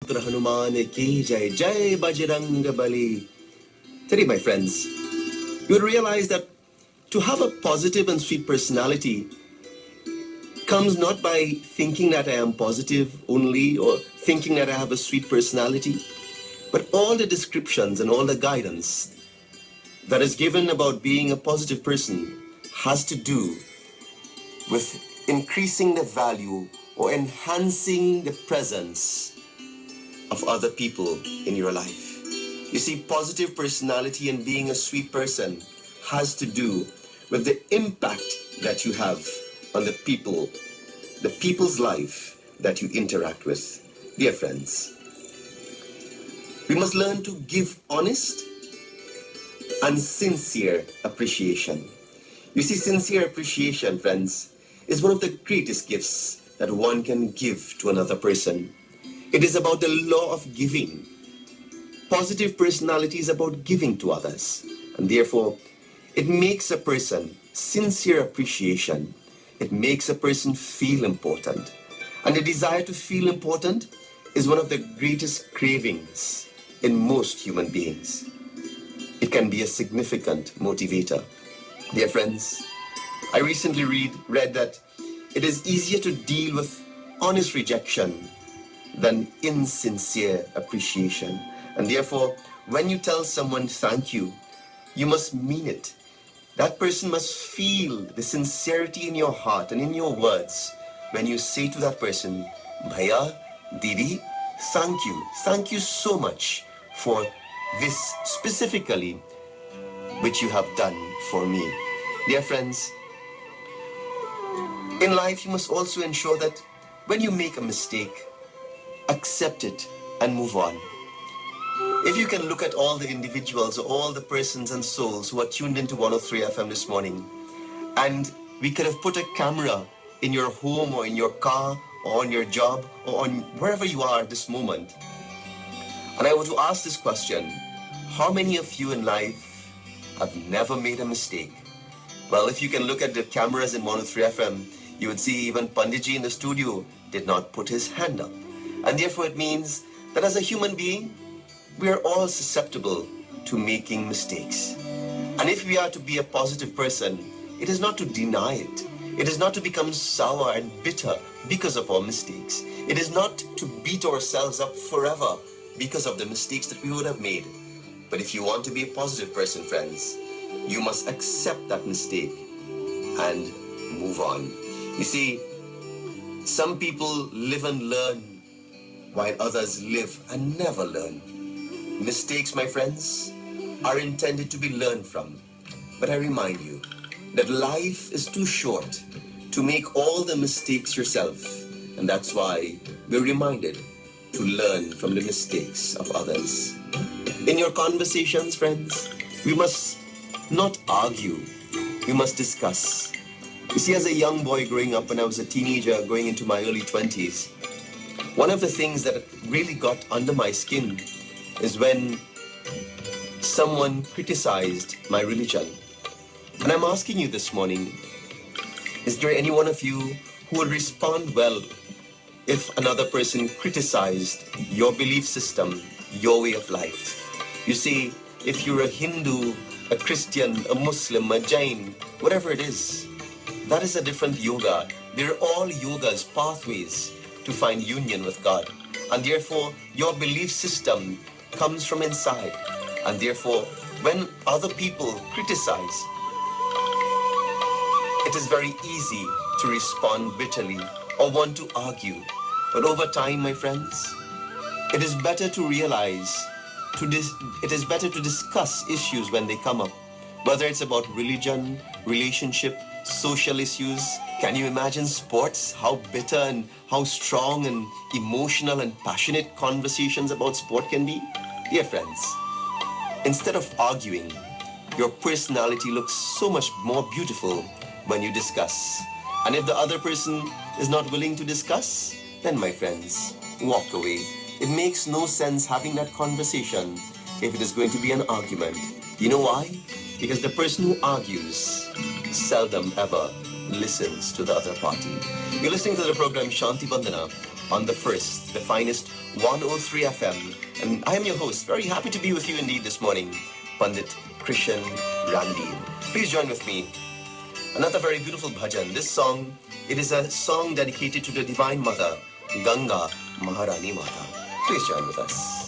Putra Hanuman ki jai, jai Bajrang Bali. Today, my friends, you would realize that to have a positive and sweet personality comes not by thinking that I am positive only or thinking that I have a sweet personality, but all the descriptions and all the guidance that is given about being a positive person has to do with increasing the value or enhancing the presence of other people in your life. You see, positive personality and being a sweet person has to do with the impact that you have on the people's life that you interact with. Dear friends, we must learn to give honest and sincere appreciation. You see, sincere appreciation, friends, is one of the greatest gifts that one can give to another person. It is about the law of giving. Positive personality is about giving to others, and therefore it makes a person sincere appreciation. It makes a person feel important, and the desire to feel important is one of the greatest cravings in most human beings. It can be a significant motivator. Dear friends, I recently read that it is easier to deal with honest rejection than insincere appreciation. And therefore, when you tell someone thank you, you must mean it. That person must feel the sincerity in your heart and in your words when you say to that person, Bhaiya, Didi, thank you. Thank you so much for this specifically which you have done for me. Dear friends, in life you must also ensure that when you make a mistake, accept it and move on. If you can look at all the individuals, all the persons and souls who are tuned into 103 FM this morning, and we could have put a camera in your home or in your car or on your job or on wherever you are at this moment, and I were to ask this question, how many of you in life have never made a mistake? Well, if you can look at the cameras in 103 FM, you would see even Panditji in the studio did not put his hand up. And therefore it means that as a human being, we are all susceptible to making mistakes. And if we are to be a positive person, it is not to deny it. It is not to become sour and bitter because of our mistakes. It is not to beat ourselves up forever because of the mistakes that we would have made. But if you want to be a positive person, friends, you must accept that mistake and move on. You see, some people live and learn while others live and never learn. Mistakes, my friends, are intended to be learned from. But I remind you that life is too short to make all the mistakes yourself. And that's why we're reminded to learn from the mistakes of others. In your conversations, friends, we must not argue. We must discuss. You see, as a young boy growing up, when I was a teenager going into my early 20s, one of the things that really got under my skin is when someone criticized my religion. And I'm asking you this morning, is there any one of you who would respond well if another person criticized your belief system, your way of life? You see, if you're a Hindu, a Christian, a Muslim, a Jain, whatever it is, that is a different yoga. They're all yogas, pathways to find union with God. And therefore, your belief system comes from inside. And therefore, when other people criticize, it is very easy to respond bitterly or want to argue. But over time, my friends, it is better to realize, it is better to discuss issues when they come up. Whether it's about religion, relationship, social issues. Can you imagine sports? How bitter and how strong and emotional and passionate conversations about sport can be? Dear friends, instead of arguing, your personality looks so much more beautiful when you discuss. And if the other person is not willing to discuss, then my friends, walk away. It makes no sense having that conversation if it is going to be an argument. You know why? Because the person who argues seldom ever listens to the other party. You're listening to the program Shanti Vandana on the first, the finest 103 FM. And I am your host, very happy to be with you indeed this morning, Pandit Krishen Ramdeen. Please join with me. Another very beautiful bhajan. This song, it is a song dedicated to the Divine Mother, Ganga Maharani Mata. Please join with us.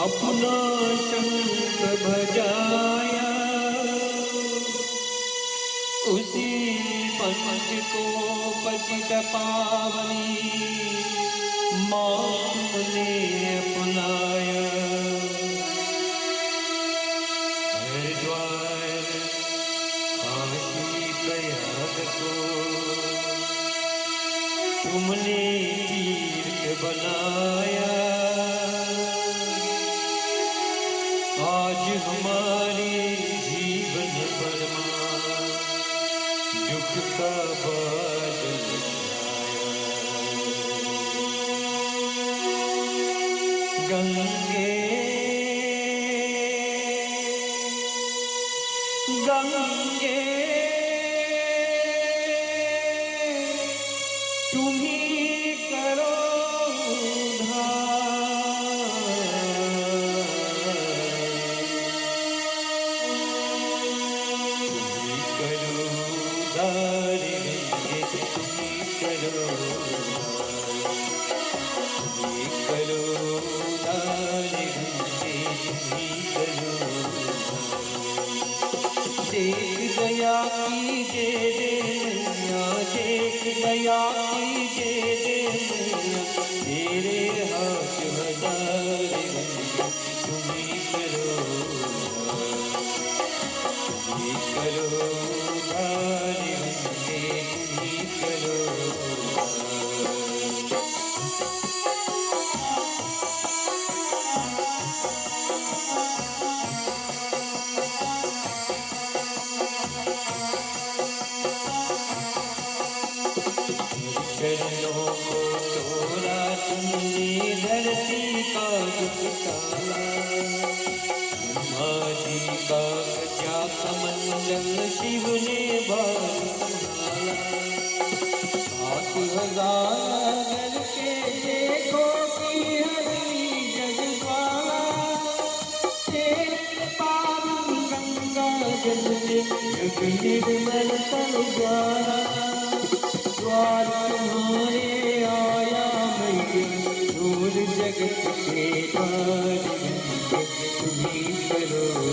अपना शंख बजाया उसी पंच को पतित पावनी माँ ने अपनाया हरिद्वार काशी प्रयाग को तुमने तीर्थ बनाया आज हमारे जीवन भरमा दुख का बादल छाया गंगे गंगे तुम ही करो देख गया कीजिए देनिया देख गया कीजिए देनिया तेरे हाथ हजार तुम ही करो दारी तुम ही करो चरणों को तोड़ा तुमने धरती का दुख टाला ब्रह्मा जी का गजा कमंडल शिव ने बाल संभाला 7000 नगर के देखो की हरी जगज्वाला तेरे पावन गंगा जल में निर्मल तन ज्वाला द्वार तुम्हारे आया मैं दूर जगत के द्वार तुम्ही करो